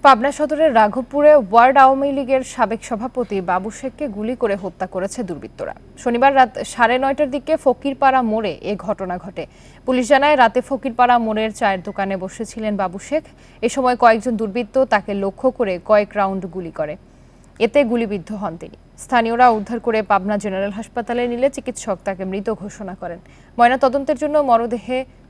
পাবনা সদরের রাঘবপুরে ওয়ার্ড আওয়ামী লীগের সাবেক সভাপতি বাবু শেখকে গুলি করে হত্যা করেছে দুর্বৃত্তরা। শনিবার রাত 9:30টার দিকে ফকিরপাড়া মোড়ে এ ঘটনা ঘটে। পুলিশ জানায়, রাতে ফকিরপাড়া মোড়ের চায়ের দোকানে বসেছিলেন বাবু শেখ। এ সময় কয়েকজন দুর্বৃত্ত তাকে লক্ষ্য করে কয়েক রাউন্ড গুলি করে। এতে গুলিবিদ্ধ হন তিনি। স্থানীয়রা উদ্ধার করে পাবনা জেনারেল হাসপাতালে নিলে চিকিৎসক তাকে মৃত ঘোষণা করেন। ময়নাতদন্তের জন্য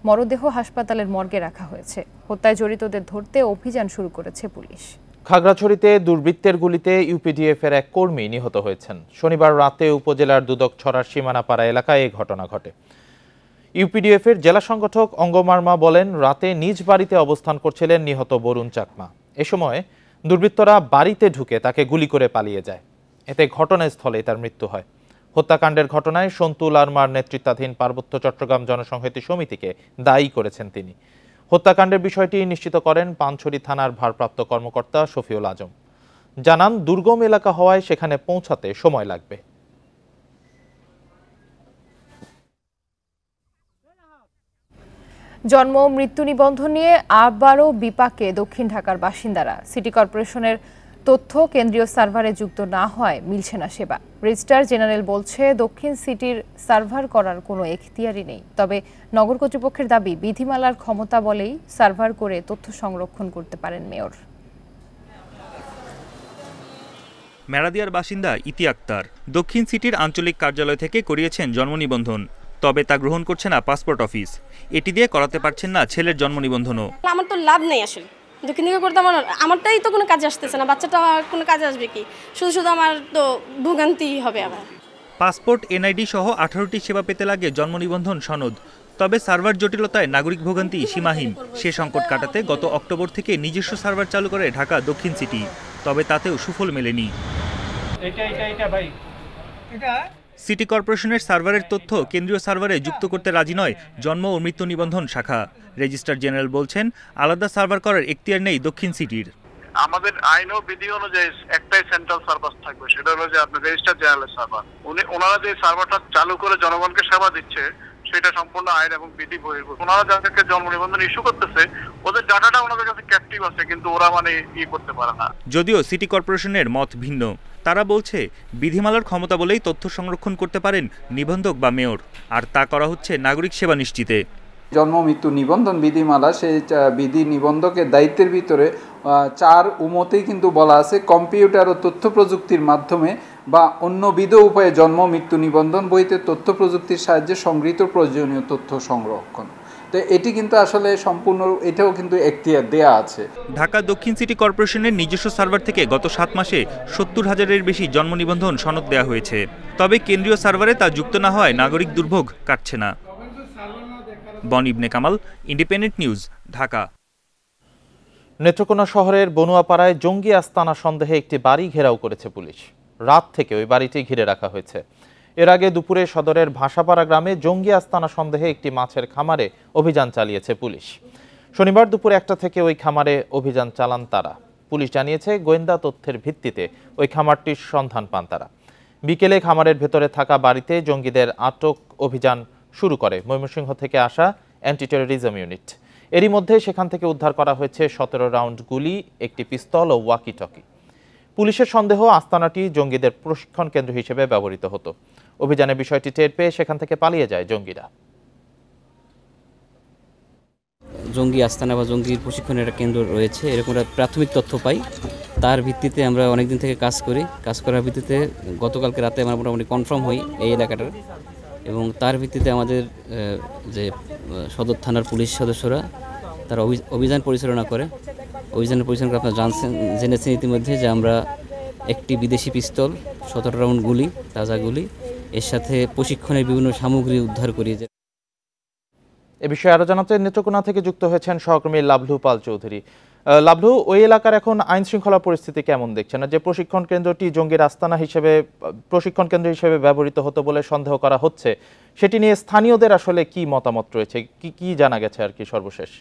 মরদেহ হাসপাতালের মর্গে রাখা হয়েছে। হত্যায় জড়িতদের ধরতে অভিযান শুরু করেছে পুলিশ। খাগড়াছড়িতে দুর্বৃত্তের গুলিতে ইউপিডিএফ এর এক কর্মী নিহত হয়েছেন। শনিবার রাতে উপজেলার দুদকছড়ার সীমানাপাড়া এলাকায় এই ঘটনা ঘটে। ইউপিডিএফ এর জেলা সংগঠক অঙ্গমার্মা বলেন, রাতে নিজ বাড়িতে অবস্থান করছিলেন নিহত বরুণ চাকমা। এ সময় দুর্বৃত্তরা বাড়িতে ঢুকে তাকে গুলি করে পালিয়ে যায়। এতে ঘটনাস্থলে তার মৃত্যু হয়। হত্যাকাণ্ডের ঘটনায় সন্তু লারমার নেতৃত্বাধীন পার্বত্য চট্টগ্রাম জনসংহতি সমিতিকে দায়ী করেছেন তিনি। হত্যাকাণ্ডের বিষয়টি নিশ্চিত করেন পানছড়ি থানার ভারপ্রাপ্ত কর্মকর্তা শফিউল আজম। জানান, দুর্গম এলাকা হওয়ায় সেখানে পৌঁছাতে সময় লাগবে। জন্ম মৃত্যু নিবন্ধন নিয়ে আবারও বিপাকে দক্ষিণ ঢাকার বাসিন্দারা। সিটি কর্পোরেশনের তথ্য কেন্দ্রীয় সার্ভারে যুক্ত না হয় মিলছে না সেবা। রেজিস্ট্রার জেনারেল বলছে, দক্ষিণ সিটির সার্ভার করার কোনো এখতিয়ারই নেই। তবে নগর কর্তৃপক্ষের দাবি, বিধিমালার ক্ষমতা বলেই সার্ভার করে তথ্য সংরক্ষণ করতে পারেন মেয়র। মেরাদিয়ার বাসিন্দা ইতি আক্তার দক্ষিণ সিটির আঞ্চলিক কার্যালয় থেকে করিয়েছেন জন্ম নিবন্ধন। তবে তা গ্রহণ করছে না পাসপোর্ট অফিস। এটি দিয়ে করাতে পারছেন না ছেলের জন্ম নিবন্ধনও। আমার তো লাভ নেই আসলে, দক্ষিণ দিকে করতে আমারটাই তো কোনো কাজে আসতেছে না। বাচ্চাটা কোনো কাজে আসবে কি? শুধু শুধু আমার তো ভোগান্তি হবে। আবার পাসপোর্ট, এনআইডি সহ 18টি সেবা পেতে লাগে জন্ম নিবন্ধন সনদ। তবে সার্ভার জটিলতায় নাগরিক ভোগান্তি সীমাহীন। সে সংকট কাটাতে গত অক্টোবর থেকে নিজস্ব সার্ভার চালু করে ঢাকা দক্ষিণ সিটি। তবে তাতেও সুফল মেলেনি। সিটি কর্পোরেশনের সার্ভারের তথ্য কেন্দ্রীয় সার্ভারে যুক্ত করতে রাজি নয় জন্ম ও মৃত্যু নিবন্ধন শাখা। রেজিস্ট্রার জেনারেল বলছেন, আলাদা সার্ভার করার এখতিয়ার নেই দক্ষিণ সিটির। আমাদের আইন ও বিধি অনুযায়ী একটাই সেন্ট্রাল সার্ভার থাকবে, সেটা হলো যে আপনার রেজিস্ট্রার জেনারেল সার্ভার। ওনারা যে সার্ভারটা চালু করে জনগণকে সেবা দিচ্ছে, সেটা সম্পূর্ণ আইন এবং বিধি বহির্ভূত। ওনারা যাদেরকে জন্ম নিবন্ধন ইস্যু করতেছে, ওদের ডাটাটা ওনাদের কাছে ক্যাপটিভ আছে, কিন্তু ওরা করতে পারে না। যদিও সিটি কর্পোরেশনের মত ভিন্ন। তারা বলছে, বিধিমালার ক্ষমতা বলেই তথ্য সংরক্ষণ করতে পারেন নিবন্ধক বা মেয়র, আর তা করা হচ্ছে নাগরিক সেবা নিশ্চিতে। জন্ম মৃত্যু নিবন্ধন বিধিমালা, সেই বিধি নিবন্ধকের দায়িত্বের ভিতরে 4 উমতেই কিন্তু বলা আছে, কম্পিউটার ও তথ্য প্রযুক্তির মাধ্যমে বা অন্যবিধ উপায়ে জন্ম মৃত্যু নিবন্ধন বইতে তথ্য প্রযুক্তির সাহায্যে সংগৃহীত প্রয়োজনীয় তথ্য সংরক্ষণ। তো এটি কিন্তু আসলে সম্পূর্ণ, এটাও কিন্তু এখতিয়ার দেয়া আছে। ঢাকা দক্ষিণ সিটি কর্পোরেশনের নিজস্ব সার্ভার থেকে গত 7 মাসে 70,000-এর বেশি জন্ম নিবন্ধন সনদ দেওয়া হয়েছে। তবে কেন্দ্রীয় সার্ভারে তা যুক্ত না হয় নাগরিক দুর্ভোগ কাটছে না। বন ইবনে কামাল, ইন্ডিপেন্ডেন্ট নিউজ, ঢাকা। নেত্রকোনা শহরের বনুয়াপাড়ায় জঙ্গি আস্তানা সন্দেহে একটি বাড়ি ঘেরাও করেছে পুলিশ। রাত থেকে ওই বাড়িটি ঘিরে রাখা হয়েছে। এর আগে দুপুরে সদরের ভাষাপাড়া গ্রামে জঙ্গি আস্তানা সন্দেহে একটি মাছের খামারে অভিযান চালিয়েছে পুলিশ। শনিবার দুপুর 1টা থেকে ওই খামারে অভিযান চালান তারা। পুলিশ জানিয়েছে, গোয়েন্দা তথ্যের ভিত্তিতে ওই খামারটির সন্ধান পান তারা। বিকেলে খামারের ভেতরে থাকা বাড়িতে জঙ্গিদের আটক অভিযান শুরু করে ময়মনসিংহ থেকে আসা অ্যান্টি টেরোরিজম ইউনিট। এরই মধ্যে সেখান থেকে উদ্ধার করা হয়েছে 17 রাউন্ড গুলি, একটি পিস্তল ও ওয়াকি টকি। পুলিশের সন্দেহ, আস্তানাটি জঙ্গিদের প্রশিক্ষণ কেন্দ্র হিসেবে ব্যবহৃত হতো। অভিযানের বিষয়টি টের পেয়ে সেখান থেকে পালিয়ে যায় জঙ্গিরা। জঙ্গি আস্তানা বা জঙ্গির প্রশিক্ষণের একটা কেন্দ্র রয়েছে, এরকম একটা প্রাথমিক তথ্য পাই। তার ভিত্তিতে আমরা অনেকদিন থেকে কাজ করি। কাজ করার ভিত্তিতে গতকালকে রাতে আমরা মোটামুটি কনফার্ম হই এই এলাকাটার, এবং তার ভিত্তিতে আমাদের যে সদর থানার পুলিশ সদস্যরা তারা অভিযান পরিচালনা করে। অভিযানের পরিচালনা আপনারা জেনেছেন ইতিমধ্যে যে আমরা একটি বিদেশি পিস্তল, 17 রাউন্ড গুলি, তাজা গুলি, এর সাথে প্রশিক্ষণের বিভিন্ন সামগ্রী উদ্ধার করি। এ বিষয়ে আরো জানাতে নেত্রকোনা থেকে যুক্ত হয়েছেন সহকর্মী লাভলু পাল চৌধুরী। লাভলু, ওই এলাকার এখন আইন শৃঙ্খলা পরিস্থিতি কেমন দেখছেন? যে প্রশিক্ষণ কেন্দ্রটি জঙ্গির আস্তানা হিসেবে, প্রশিক্ষণ কেন্দ্র হিসেবে ব্যবহৃত হতো বলে সন্দেহ করা হচ্ছে, সেটি নিয়ে স্থানীয়দের আসলে কি মতামত রয়েছে, কি জানা গেছে আর কি সর্বশেষ?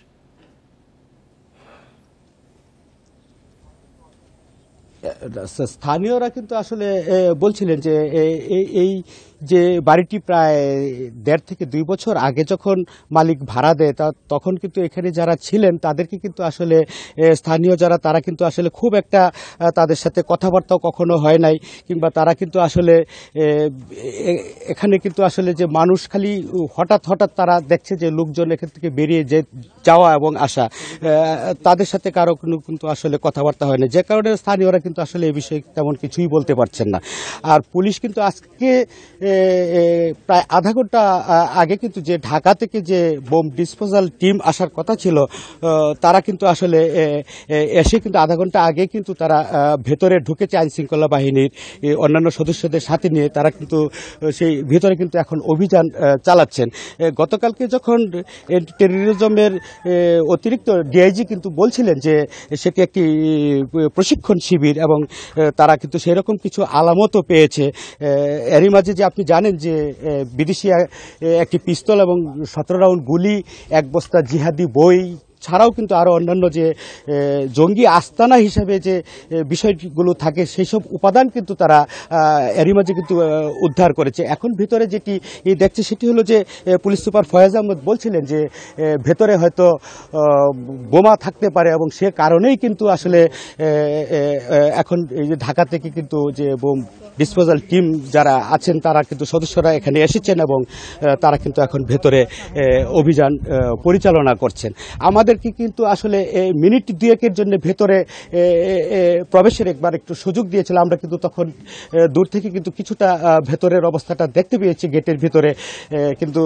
স্থানীয়রা কিন্তু আসলে বলছিলেন যে এই যে বাড়িটি প্রায় 1.5 থেকে 2 বছর আগে যখন মালিক ভাড়া দেয় তখন কিন্তু এখানে যারা ছিলেন তাদেরকে কিন্তু আসলে স্থানীয় যারা তারা কিন্তু আসলে খুব একটা তাদের সাথে কথাবার্তাও কখনো হয় নাই, কিংবা তারা কিন্তু আসলে এখানে কিন্তু আসলে যে মানুষ খালি হঠাৎ হঠাৎ তারা দেখছে যে লোকজন এখান থেকে বেরিয়ে যাওয়া এবং আসা, তাদের সাথে কারো কিন্তু আসলে কথাবার্তা হয় না, যে কারণে স্থানীয়রা কিন্তু আসলে এই বিষয়ে তেমন কিছুই বলতে পারছেন না। আর পুলিশ কিন্তু আজকে প্রায় আধা ঘন্টা আগে কিন্তু যে ঢাকা থেকে যে বোম ডিসপোজাল টিম আসার কথা ছিল, তারা কিন্তু আসলে এসে কিন্তু আধা ঘন্টা আগে কিন্তু তারা ভেতরে ঢুকেছে আইনশৃঙ্খলা বাহিনীর অন্যান্য সদস্যদের সাথে নিয়ে, তারা কিন্তু সেই ভেতরে কিন্তু এখন অভিযান চালাচ্ছেন। গতকালকে যখন টেররিজমের অতিরিক্ত ডিআইজি কিন্তু বলছিলেন যে সেটি একটি প্রশিক্ষণ শিবির এবং তারা কিন্তু সেরকম কিছু আলামতও পেয়েছে। এরই মাঝে যে আপনি জানেন যে বিদেশি একটি পিস্তল এবং 17 রাউন্ড গুলি, 1 বস্তা জিহাদি বই ছাড়াও কিন্তু আরও অন্যান্য যে জঙ্গি আস্তানা হিসেবে যে বিষয়গুলো থাকে সেই সব উপাদান কিন্তু তারা এরই মাঝে কিন্তু উদ্ধার করেছে। এখন ভিতরে যেটি দেখছে সেটি হলো যে পুলিশ সুপার ফয়েজ আহমদ বলছিলেন যে ভেতরে হয়তো বোমা থাকতে পারে এবং সে কারণেই কিন্তু আসলে এখন এই যে ঢাকা থেকে কিন্তু যে বোম ডিসপোজাল টিম যারা আছেন তারা কিন্তু সদস্যরা এখানে এসেছেন এবং তারা কিন্তু এখন ভেতরে অভিযান পরিচালনা করছেন। আমাদেরকে কিন্তু আসলে মিনিট 2-এর জন্য ভেতরে প্রবেশের একটু সুযোগ দিয়েছিল। আমরা কিন্তু তখন দূর থেকে কিন্তু কিছুটা ভেতরের অবস্থাটা দেখতে পেয়েছি গেটের ভিতরে, কিন্তু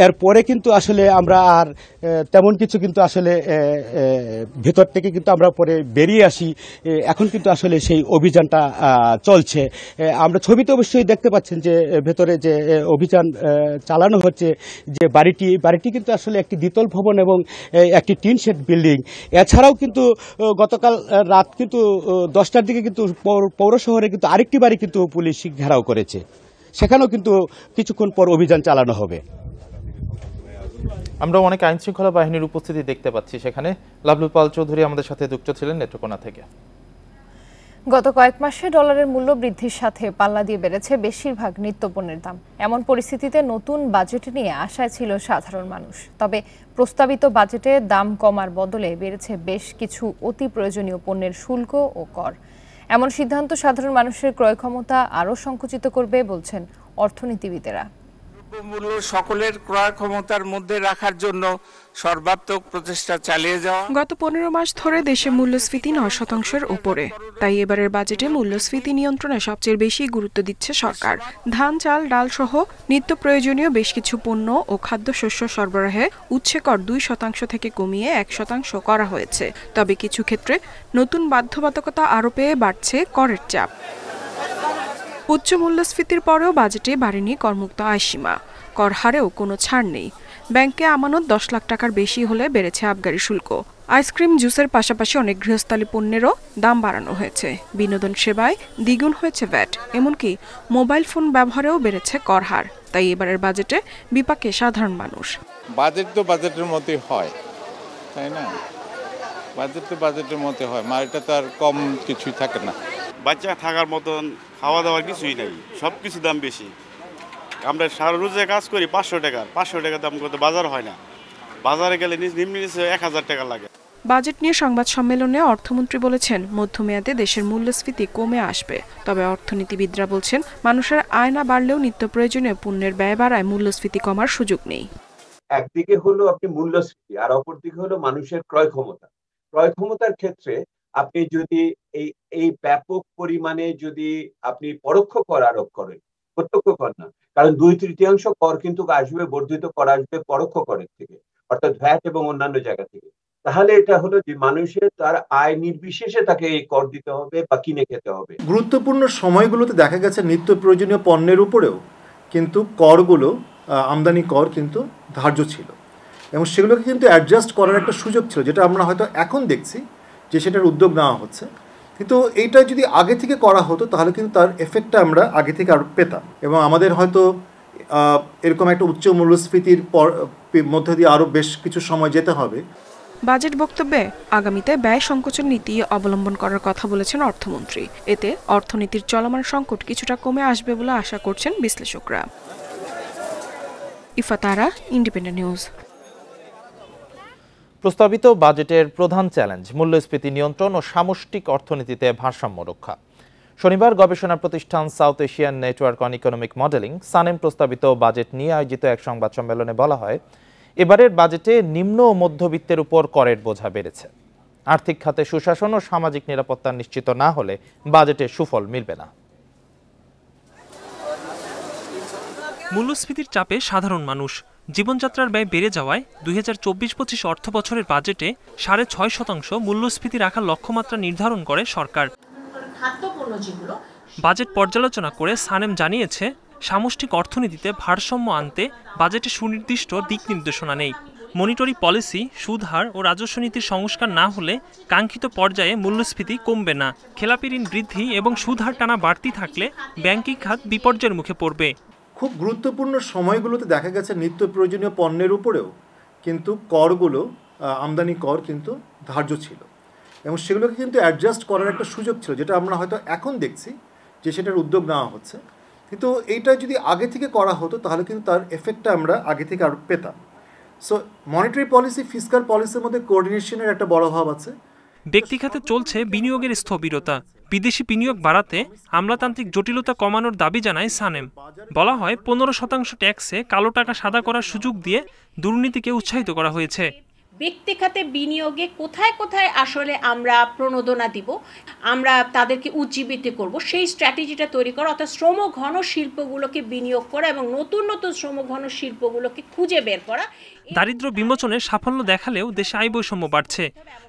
এরপরে কিন্তু আসলে আমরা আর তেমন কিছু কিন্তু আসলে ভেতর থেকে কিন্তু আমরা পরে বেরিয়ে আসি। এখন কিন্তু আসলে সেই অভিযানটা চলছে। আমরা ছবিতে অবশ্যই দেখতে পাচ্ছেন যে ভেতরে যে অভিযান চালানো হচ্ছে, যে বাড়িটি কিন্তু আসলে একটি দ্বিতল ভবন এবং একটি টিন শেড বিল্ডিং। এছাড়াও কিন্তু গতকাল রাত কিন্তু 10টার দিকে কিন্তু পৌর শহরে কিন্তু আরেকটি বাড়ি কিন্তু পুলিশ ঘেরাও করেছে, সেখানেও কিন্তু কিছুক্ষণ পর অভিযান চালানো হবে। আমরা অনেক আইন শৃঙ্খলা বাহিনীর উপস্থিতি দেখতে পাচ্ছি সেখানে। লাভলু পাল চৌধুরী আমাদের সাথে যুক্ত ছিলেন নেত্রকোনা থেকে। গত কয়েক মাসে ডলারের মূল্য বৃদ্ধির সাথে পাল্লা দিয়ে বেড়েছে বেশিরভাগ নিত্যপণ্যের দাম। এমন পরিস্থিতিতে নতুন বাজেট নিয়ে আশায় ছিল সাধারণ মানুষ। তবে প্রস্তাবিত বাজেটে দাম কমার বদলে বেড়েছে বেশ কিছু অতি প্রয়োজনীয় পণ্যের শুল্ক ও কর। এমন সিদ্ধান্ত সাধারণ মানুষের ক্রয় ক্ষমতা আরও সংকুচিত করবে বলছেন অর্থনীতিবিদেরা। মূল্য সকলের ক্রয় ক্ষমতার মধ্যে রাখার জন্য সর্বাত্মক প্রচেষ্টা চালিয়ে যাওয়া। গত 15 মাস ধরে দেশে মূল্যস্ফীতি 9%-এর উপরে। তাই এবারের বাজেটে মূল্যস্ফীতি নিয়ন্ত্রণে সবচেয়ে বেশি গুরুত্ব দিচ্ছে সরকার। ধান, চাল, ডাল সহ নিত্য প্রয়োজনীয় বেশ কিছু পণ্য ও খাদ্যশস্য সরবরাহে উচ্ছে কর 2% থেকে কমিয়ে 1% করা হয়েছে। তবে কিছু ক্ষেত্রে নতুন বাধ্যবাধকতা আরোপে বাড়ছে করের চাপ। উচ্চ মূল্যস্ফীতির পরেও বাজেটে বাড়েনি করমুক্ত আয়সীমা। কর হারেও কোনো ছাড় নেই। ব্যাংকে আমানত 10 লাখ টাকার বেশি হলে বেড়েছে আবগারি শুল্ক। আইসক্রিম, জুসের পাশাপাশি অনেক গৃহস্থালী পণ্যেরও দাম বাড়ানো হয়েছে। বিনোদন সেবায় দ্বিগুণ হয়েছে ভ্যাট। এমনকি মোবাইল ফোন ব্যবহারেও বেড়েছে কর হার। তাই এবারের বাজেটে বিপাকে সাধারণ মানুষ। বাজেট তো বাজেটের মতোই হয়, তাই না? বাজেট তো বাজেটের মতো হয়, এটা তো আর কম কিছুই থাকে না। বাচ্চা থাকার মতন খাওয়া দাওয়ার কিছুই নাই, সব কিছু দাম বেশি। আমরা সারা রোজে কাজ করি 500 টাকা দাম করতে বাজার হয় না। বাজারে গেলে নিম্ন 1000 টাকা লাগে। বাজেট নিয়ে সংবাদ সম্মেলনে অর্থমন্ত্রী বলেছেন মধ্যমেয়াদে দেশের মূল্যস্ফীতি কমে আসবে। তবে অর্থনীতিবিদরা বলছেন মানুষের আয় না বাড়লেও নিত্য প্রয়োজনীয় পণ্যের ব্যয় বাড়ায় মূল্যস্ফীতি কমার সুযোগ নেই। একদিকে হলো আপনি মূল্যস্ফীতি আর অপরদিকে হলো মানুষের ক্রয় ক্ষমতা। ক্রয় ক্ষমতার ক্ষেত্রে আপনি যদি এই ব্যাপক পরিমাণে যদি আপনি পরোক্ষ কর আরোপ করেন, প্রত্যক্ষ কর না, কারণ 2/3 কর কিন্তু আসবে, বর্ধিত কর আসবে পরোক্ষ করের থেকে, অর্থাৎ ভ্যাট এবং অন্যান্য জায়গা থেকে। তাহলে এটা হলো যে মানুষের তার আয় নির্বিশেষে তাকে এই কর দিতে হবে বা কিনে খেতে হবে। গুরুত্বপূর্ণ সময়গুলোতে দেখা গেছে নিত্য প্রয়োজনীয় পণ্যের উপরেও কিন্তু করগুলো, আমদানি কর কিন্তু ধার্য ছিল এবং সেগুলোকে কিন্তু অ্যাডজাস্ট করার একটা সুযোগ ছিল, যেটা আমরা হয়তো এখন দেখছি যে সেটার উদ্যোগ নেওয়া হচ্ছে। কিন্তু এইটা যদি আগে থেকে করা হতো তাহলে কিন্তু তার এফেক্টটা আমরা আগে থেকে আরও পেতাম এবং আমাদের হয়তো এরকম একটা উচ্চ মূল্যস্ফীতির মধ্যে দিয়ে আরও বেশ কিছু সময় যেতে হবে। বাজেট বক্তব্যে আগামীতে ব্যয় সংকোচন নীতি অবলম্বন করার কথা বলেছেন অর্থমন্ত্রী। এতে অর্থনীতির চলমান সংকট কিছুটা কমে আসবে বলে আশা করছেন বিশ্লেষকরা। ইফাতারা, ইন্ডিপেন্ডেন্ট নিউজ। প্রস্তাবিত বাজেটের প্রধান চ্যালেঞ্জ মূল্যস্ফীতি নিয়ন্ত্রণ ও সামষ্টিক অর্থনীতিতে ভারসাম্য রক্ষা। শনিবার গবেষণা প্রতিষ্ঠান south Asian network on economic modelling SANEM প্রস্তাবিত বাজেট নিয়ে আয়োজিত এক সংবাদ সম্মেলনে বলা হয়, এবারের বাজেটে নিম্ন ও মধ্যবিত্তের উপর করের বোঝা বেড়েছে। আর্থিক খাতে সুশাসন ও সামাজিক নিরাপত্তা নিশ্চিত না হলে বাজেটের সুফল মিলবে না। মূল্যস্ফীতির চাপে সাধারণ মানুষ, জীবনযাত্রার ব্যয় বেড়ে যাওয়ায় 2024-25 অর্থ বছরের বাজেটে 6.5% মূল্যস্ফীতি রাখার লক্ষ্যমাত্রা নির্ধারণ করে সরকার। বাজেট পর্যালোচনা করে সানেম জানিয়েছে, সামষ্টিক অর্থনীতিতে ভারসাম্য আনতে বাজেটে সুনির্দিষ্ট দিক নির্দেশনা নেই। মনিটরি পলিসি, সুদ হার ও রাজস্ব নীতির সংস্কার না হলে কাঙ্ক্ষিত পর্যায়ে মূল্যস্ফীতি কমবে না। খেলাপি ঋণ বৃদ্ধি এবং সুদ হার টানা বাড়তি থাকলে ব্যাংকিং খাত বিপর্যয়ের মুখে পড়বে। খুব গুরুত্বপূর্ণ সময়গুলোতে দেখা গেছে নিত্য প্রয়োজনীয় পণ্যের উপরেও কিন্তু করগুলো, আমদানি কর কিন্তু ধার্য ছিল এবং সেগুলোকে কিন্তু অ্যাডজাস্ট করার একটা সুযোগ ছিল, যেটা আমরা হয়তো এখন দেখছি যে সেটার উদ্যোগ নেওয়া হচ্ছে। কিন্তু এইটা যদি আগে থেকে করা হতো তাহলে কিন্তু তার এফেক্টটা আমরা আগে থেকে আর পেতাম। সো মনিটারি পলিসি, ফিসকাল পলিসির মধ্যে কোঅর্ডিনেশনের একটা বড় অভাব আছে। ব্যক্তিখাতে চলছে বিনিয়োগের স্থবিরতা। বিদেশি বিনিয়োগ বাড়াতে আমলাতান্ত্রিক জটিলতা কমানোর দাবি জানায় সানেম। বলা হয় 15% ট্যাক্সে কালো টাকা সাদা করার সুযোগ দিয়ে দুর্নীতিকে উৎসাহিত করা হয়েছে। ব্যক্তিখাতে বিনিয়োগে কোথায় কোথায় আসলে আমরা প্রণোদনা দিব, আমরা তাদেরকে উজ্জীবিত করব, সেই স্ট্র্যাটেজিটা তৈরি করা, অর্থাৎ শ্রমঘন শিল্পগুলোকে বিনিয়োগ করা এবং নতুন নতুন শ্রমঘন শিল্পগুলোকে খুঁজে বের করা। দারিদ্র বিমোচনে সাফল্য দেখালেও দেশে আয় বৈষম্য বাড়ছে।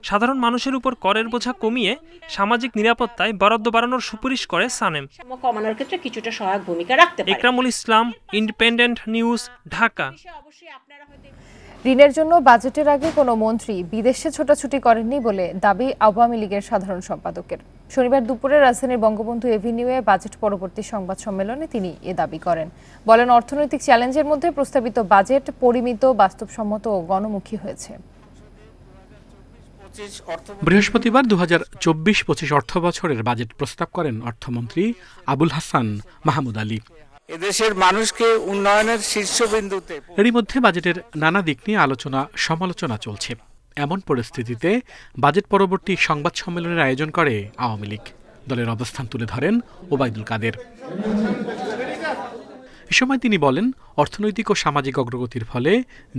সাধারণ মানুষের উপর করের বোঝা কমিয়ে সামাজিক নিরাপত্তায় বরাদ্দ বাড়ানোর সুপারিশ করে সানেম। কমানোর ক্ষেত্রে কিছুটা সহায়ক ভূমিকা রাখতে পারে। ইকরামুল ইসলাম, ইন্ডিপেন্ডেন্ট নিউজ, ঢাকা। ঋণের জন্য বাজেটের আগে কোনো মন্ত্রী বিদেশে ছোটাছুটি করেননি বলে দাবি আওয়ামী লীগের সাধারণ সম্পাদকের। শনিবার দুপুরে রাজধানীর বঙ্গবন্ধু এভিনিউয়ে বাজেট পরবর্তী সংবাদ সম্মেলনে তিনি এ দাবি করেন। বলেন, অর্থনৈতিক চ্যালেঞ্জের মধ্যে প্রস্তাবিত বাজেট পরিমিত, বাস্তবসম্মত ও গণমুখী হয়েছে। বৃহস্পতিবার 2024-25 অর্থ বছরের বাজেট প্রস্তাব করেন অর্থমন্ত্রী আবুল হাসান মাহমুদ আলী। এদেশের মানুষকে উন্নয়নের শীর্ষবিন্দুতে। এরই মধ্যে বাজেটের নানা দিক নিয়ে আলোচনা সমালোচনা চলছে। এমন পরিস্থিতিতে বাজেট পরবর্তী সংবাদ সম্মেলনের আয়োজন করে আওয়ামী লীগ। দলের অবস্থান তুলে ধরেন ওবায়দুল কাদের। এ সময় তিনি বলেন, অর্থনৈতিক ও সামাজিক অগ্রগতির ফলে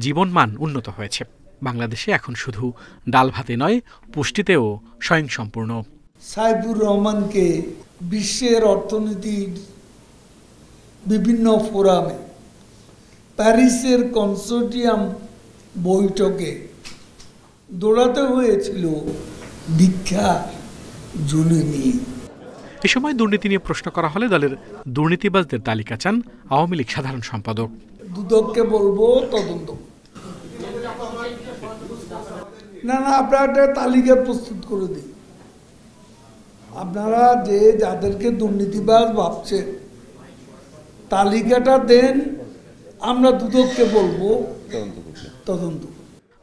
জীবনমান উন্নত হয়েছে। বাংলাদেশে এখন শুধু ডাল ভাতে নয়, পুষ্টিতেও স্বয়ংসম্পূর্ণ। সাইফুর রহমানকে বিশ্বের অর্থনীতির বিভিন্ন ফোরামে, প্যারিসের কনসোর্টিয়াম বৈঠকে দৌড়াতে হয়েছিল দীক্ষা ঝুলি নিয়ে। এ সময় দুর্নীতি নিয়ে প্রশ্ন করা হলে দলের দুর্নীতিবাজদের তালিকা চান আওয়ামী লীগ সাধারণ সম্পাদক। দুদককে বলবো তদন্ত। না, আপনারা একটা তালিকা প্রস্তুত করে দিন। আপনারা যে যাদেরকে দুর্নীতিবাজ ভাবছেন তালিকাটা দেন, আমরা দুদককে বলবো তদন্ত।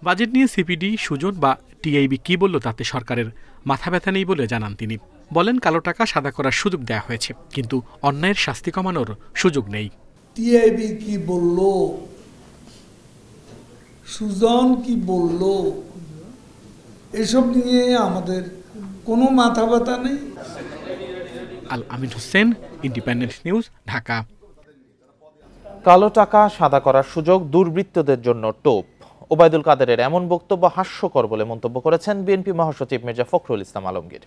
বাজেট নিয়ে সিপিডি, সুজন বা টিআইবি কি বলল তাতে সরকারের মাথা ব্যথা নেই বলে জানান তিনি। বলেন, কালো টাকা সাদা করার সুযোগ দেওয়া হয়েছে, কিন্তু অন্যায়ের শাস্তি কমানোর সুযোগ নেই। টিআইবি কি বলল, সুজন কি বলল, এসব নিয়ে আমাদের কোনো মাথা ব্যথা নেই। আল আমিন হোসেন, ইন্ডিপেন্ডেন্ট নিউজ, ঢাকা। কালো টাকা সাদা করার সুযোগ দুর্বৃত্তদের জন্য টোপ। ওবায়দুল কাদেরের এমন বক্তব্য হাস্যকর বলে মন্তব্য করেছেন বিএনপি মহাসচিব মির্জা ফখরুল ইসলাম আলমগীর।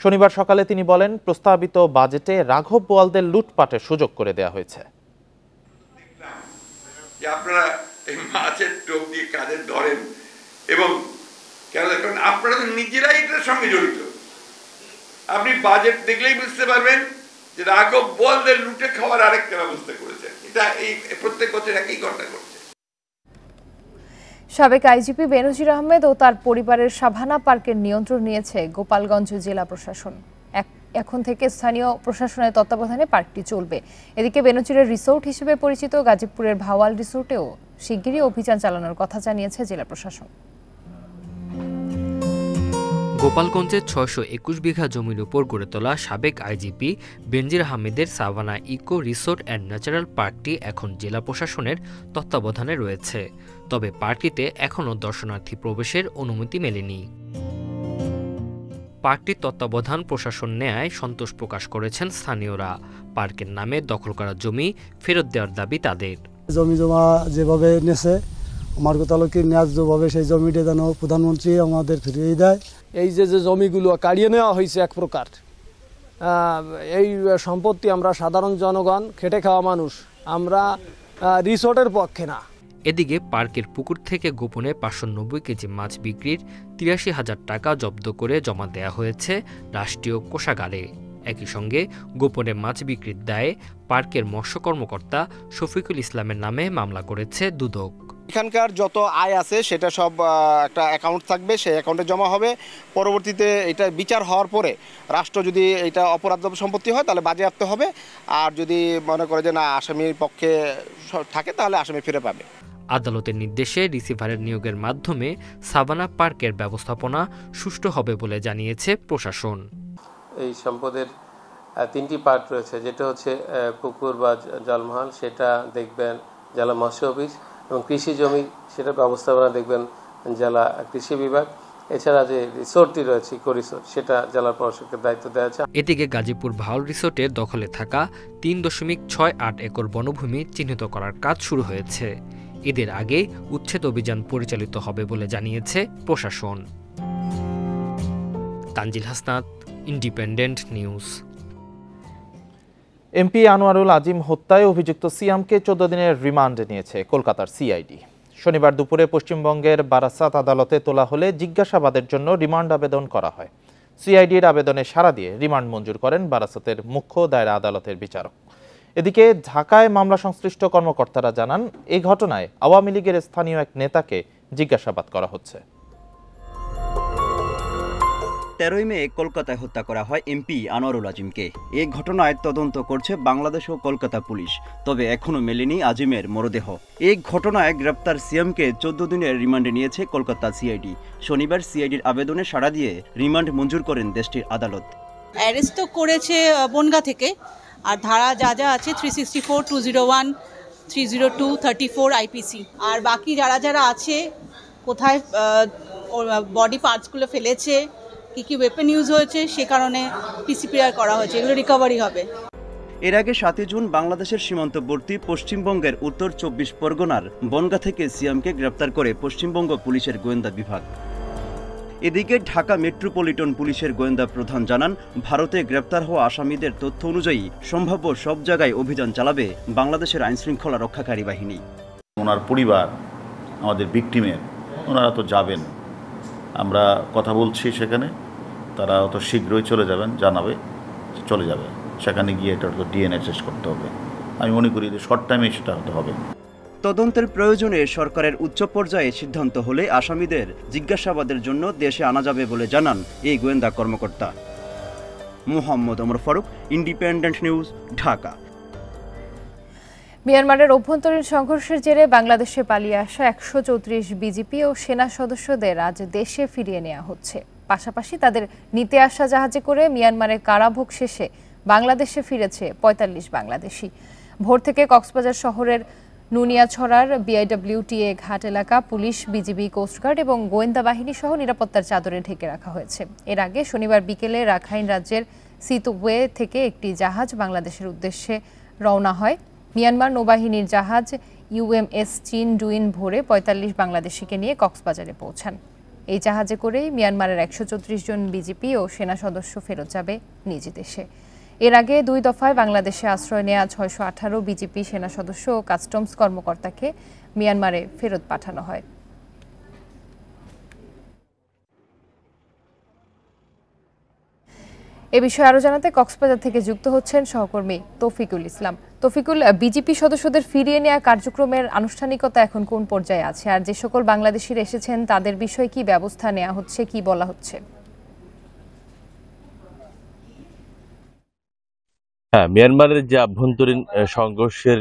শনিবার সকালে তিনি বলেন, প্রস্তাবিত বাজেটে রাঘব বোয়ালদের লুটপাটের সুযোগ করে দেওয়া হয়েছে। আপনারা এই মাছের টোপ দিয়ে কাদের ধরেন এবং কেন দেখেন, আপনারা তো নিজেরাই এটার সঙ্গে জড়িত। আপনি বাজেট দেখলেই বুঝতে পারবেন যে রাঘব বোয়ালদের লুটে খাওয়ার আরেকটা ব্যবস্থা করেছেন। এটা এই প্রত্যেক বছর একই ঘটনা ঘটছে। সাবেক আইজিপি বেনজির আহমেদ ও তার পরিবারের সাভানা পার্কের নিয়ন্ত্রণ নিয়েছে গোপালগঞ্জ জেলা প্রশাসন। এখন থেকে স্থানীয় প্রশাসনের তত্ত্বাবধানে পার্কটি চলবে। এদিকে বেনজিরের রিসোর্ট হিসেবে পরিচিত গাজীপুরের ভাওয়াল রিসোর্টেও শিগগিরই অভিযান চালানোর কথা জানিয়েছে জেলা প্রশাসন। গোপালগঞ্জে ৬২১ বিঘা জমির উপর গড়ে তোলা সাবেক আইজিপি বেনজির আহমেদের Savanna eco resort and natural পার্কটি এখন জেলা প্রশাসনের তত্ত্বাবধানে রয়েছে। তবে পার্কটিতে এখনও দর্শনার্থী প্রবেশের অনুমতি মেলেনি। পার্কটির তত্ত্বাবধান প্রশাসন নেয়ায় সন্তোষ প্রকাশ করেছেন স্থানীয়রা। পার্কের নামে দখল করা জমি ফেরত দেওয়ার দাবি তাদের। জমি জমা যেভাবে নেছে আমার কথা হলো কি ন্যায্যভাবে সেই জমিটা যেন প্রধানমন্ত্রী আমাদের ফিরিয়ে দেয়। এই যে জমিগুলো কাড়িয়ে নেওয়া হয়েছে এক প্রকার, এই সম্পত্তি আমরা সাধারণ জনগণ খেটে খাওয়া মানুষ, আমরা রিসোর্টের পক্ষে না। এদিকে পার্কের পুকুর থেকে গোপনে 590 কেজি মাছ বিক্রির 83,000 টাকা জব্দ করে জমা দেয়া হয়েছে রাষ্ট্রীয় কোষাগারে। একই সঙ্গে গোপনে মাছ বিক্রির দায়ে পার্কের মৎস্য কর্মকর্তা শফিকুল ইসলামের নামে মামলা করেছে দুদক। এখানকার যত আয় আছে সেটা সব একটা অ্যাকাউন্ট থাকবে, সেই অ্যাকাউন্টে জমা হবে। পরবর্তীতে এটা বিচার হওয়ার পরে রাষ্ট্র যদি এটা অপরাধ সম্পত্তি হয় তাহলে বাজেয়াপ্ত হবে, আর যদি মনে করে যে না আসামির পক্ষে থাকে তাহলে আসামি ফিরে পাবে। আদালতের নির্দেশে রিসিভারের নিয়োগের মাধ্যমে সাভানা পার্কের ব্যবস্থাপনা সুষ্ঠু হবে বলে জানিয়েছে প্রশাসন। এই সম্পদের 3টি পার্ট রয়েছে, যেটা হচ্ছে পুকুর বা জলমহল, সেটা দেখবেন জেলা মৎস্য অফিস, এবং কৃষি জমি সেটা ব্যবস্থাপনা দেখবেন জেলা কৃষি বিভাগ। এছাড়া যে রিসোর্টটি রয়েছে ইকো রিসোর্ট, সেটা জেলা প্রশাসকের দায়িত্ব দেওয়া আছে। এদিকে গাজীপুর ভাওল রিসোর্টের দখলে থাকা 3.68 একর বনভূমি চিহ্নিত করার কাজ শুরু হয়েছে। এদের আগে উচ্ছেদ অভিযান পরিচালিত হবে বলে জানিয়েছে প্রশাসন। Tanzil Hasnat, Independent News. MP Anwarul Azim হত্যায় অভিযুক্ত সিয়ামকে 14 দিনের রিমান্ডে নিয়েছে কলকাতার সিআইডি। শনিবার দুপুরে পশ্চিমবঙ্গের বারাসাত আদালতে তোলা হলে জিজ্ঞাসাবাদের জন্য রিমান্ড আবেদন করা হয়। সিআইডির আবেদনে সাড়া দিয়ে রিমান্ড মঞ্জুর করেন বারাসাতের মুখ্য দায়রা আদালতের বিচারক। এদিকে ঢাকায় মামলা সংশ্লিষ্ট কর্মকর্তারা জানান, এই ঘটনায় আওয়ামী লীগের স্থানীয় এক নেতাকে জিজ্ঞাসাবাদ করা হচ্ছে। 13 মে কলকাতায় হত্যা করা হয় এমপি আনোয়ারুল আজিমকে। এই ঘটনায় তদন্ত করছে বাংলাদেশ ও কলকাতা পুলিশ, তবে এখনো মেলেনি আজিমের মরদেহ। এই ঘটনায় গ্রেপ্তার সিএমকে 14 দিনের রিমান্ডে নিয়েছে কলকাতা সিআইডি। শনিবার সিআইডির আবেদনে সাড়া দিয়ে রিমান্ড মঞ্জুর করেন দেশটির আদালত। অ্যারেস্ট তো করেছে বনগা থেকে, আর ধারা যা যা আছে 364, 201, 302, 34 আইপিসি, আর বাকি যারা যারা আছে কোথায় বডি পার্টসগুলো ফেলেছে, কি ওয়েপন ইউজ হয়েছে, সে কারণে পিসিপিআর করা হয়েছে, এগুলো রিকভারি হবে। এর আগে 7 জুন বাংলাদেশের সীমান্তবর্তী পশ্চিমবঙ্গের উত্তর 24 পরগনার বনগা থেকে সিয়ামকে গ্রেপ্তার করে পশ্চিমবঙ্গ পুলিশের গোয়েন্দা বিভাগ। এদিকে ঢাকা মেট্রোপলিটন পুলিশের গোয়েন্দা প্রধান জানান, ভারতে গ্রেপ্তার হওয়া আসামিদের তথ্য অনুযায়ী সম্ভাব্য সব জায়গায় অভিযান চালাবে বাংলাদেশের আইনশৃঙ্খলা রক্ষাকারী বাহিনী। ওনার পরিবার, আমাদের ভিকটিমের, ওনারা তো যাবেন, আমরা কথা বলছি সেখানে, তারা অত শীঘ্রই চলে যাবেন, জানাবে চলে যাবে। সেখানে গিয়ে এটা তো ডিএনএ টেস্ট করতে হবে। আমি মনে করি যে শর্ট টাইমে সেটা হতে হবে। তদন্তের প্রয়োজনে সরকারের উচ্চ পর্যায়ে সিদ্ধান্ত হলে আসামিদের জিজ্ঞাসাবাদের জন্য দেশে আনা যাবে বলে জানান এই গোয়েন্দা কর্মকর্তা। Mohammad Omar Faruk, Independent News, Dhaka. মিয়ানমারের অভ্যন্তরীণ সংঘর্ষের জেরে বাংলাদেশে পালিয়ে আসা 134 বিজিপি ও সেনা সদস্যদের আজ দেশে ফিরিয়ে নেওয়া হচ্ছে। পাশাপাশি তাদের নিতে আসা জাহাজে করে মিয়ানমারের কারাভোগ শেষে বাংলাদেশে ফিরেছে 45 বাংলাদেশি। ভোর থেকে কক্সবাজার শহরের নুনিয়াছড়ার বিআইডব্লিউটিএ ঘাট এলাকা পুলিশ, বিজিবি, কোস্টগার্ড এবং গোয়েন্দা বাহিনী সহ নিরাপত্তার চাদরে ঢেকে রাখা হয়েছে। এর আগে শনিবার বিকেলে রাখাইন রাজ্যের সিতুওয়ে থেকে একটি জাহাজ বাংলাদেশের উদ্দেশ্যে রওনা হয়। মিয়ানমার নৌবাহিনীর জাহাজ ইউএমএস চিন ডুইন ভোরে 45 বাংলাদেশিকে নিয়ে কক্সবাজারে পৌঁছান। এই জাহাজে করেই মিয়ানমারের 134 জন বিজিপি ও সেনা সদস্য ফেরত যাবে নিজ দেশে। এর আগে 2 দফায় বাংলাদেশে আশ্রয় নেওয়া 618 বিজিপি সেনা সদস্য ও কাস্টমস কর্মকর্তাকে মিয়ানমারে ফেরত পাঠানো হয়। এ বিষয়ে আরো জানাতে কক্সবাজার থেকে যুক্ত হচ্ছেন সহকর্মী তৌফিকুল ইসলাম। তৌফিকুল, বিজিপি সদস্যদের ফিরিয়ে নেওয়া কার্যক্রমের আনুষ্ঠানিকতা এখন কোন পর্যায়ে আছে, আর যে সকল বাংলাদেশিরা এসেছেন তাদের বিষয়ে কি ব্যবস্থা নেওয়া হচ্ছে, কি বলা হচ্ছে? হ্যাঁ, মিয়ানমারের যে আভ্যন্তরীণ সংঘর্ষের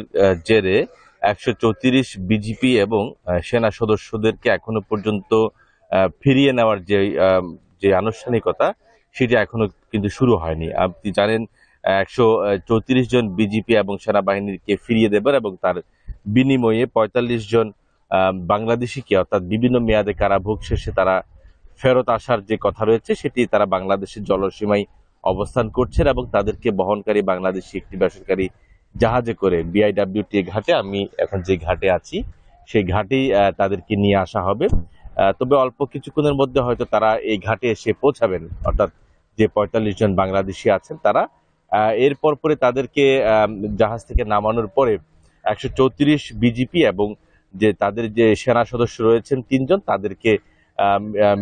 জেরে 134 বিজিপি এবং সেনা সদস্যদেরকে এখনো পর্যন্ত ফিরিয়ে নেওয়ার যে আনুষ্ঠানিকতা সেটি এখনো কিন্তু শুরু হয়নি। আপনি জানেন 134 জন বিজিপি এবং সেনাবাহিনীকে ফিরিয়ে দেবেন এবং তার বিনিময়ে 45 জন বাংলাদেশিকে অর্থাৎ বিভিন্ন মেয়াদে কারাভোগ শেষে তারা ফেরত আসার যে কথা রয়েছে সেটি তারা বাংলাদেশের জলসীমায় অবস্থান করছেন এবং তাদেরকে বহনকারী বাংলাদেশি একটি বেসরকারি জাহাজে করে BIWT ঘাটে, আমি এখন যে ঘাটে আছি সেই ঘাটেই তাদেরকে নিয়ে আসা হবে। তবে অল্প কিছুক্ষণের মধ্যে হয়তো তারা এই ঘাটে এসে পৌঁছাবেন, অর্থাৎ যে 45 জন বাংলাদেশি আছেন তারা। এরপর পরে তাদেরকে জাহাজ থেকে নামানোর পরে 134 বিজিপি এবং যে তাদের যে সেনা সদস্য রয়েছেন 3 জন তাদেরকে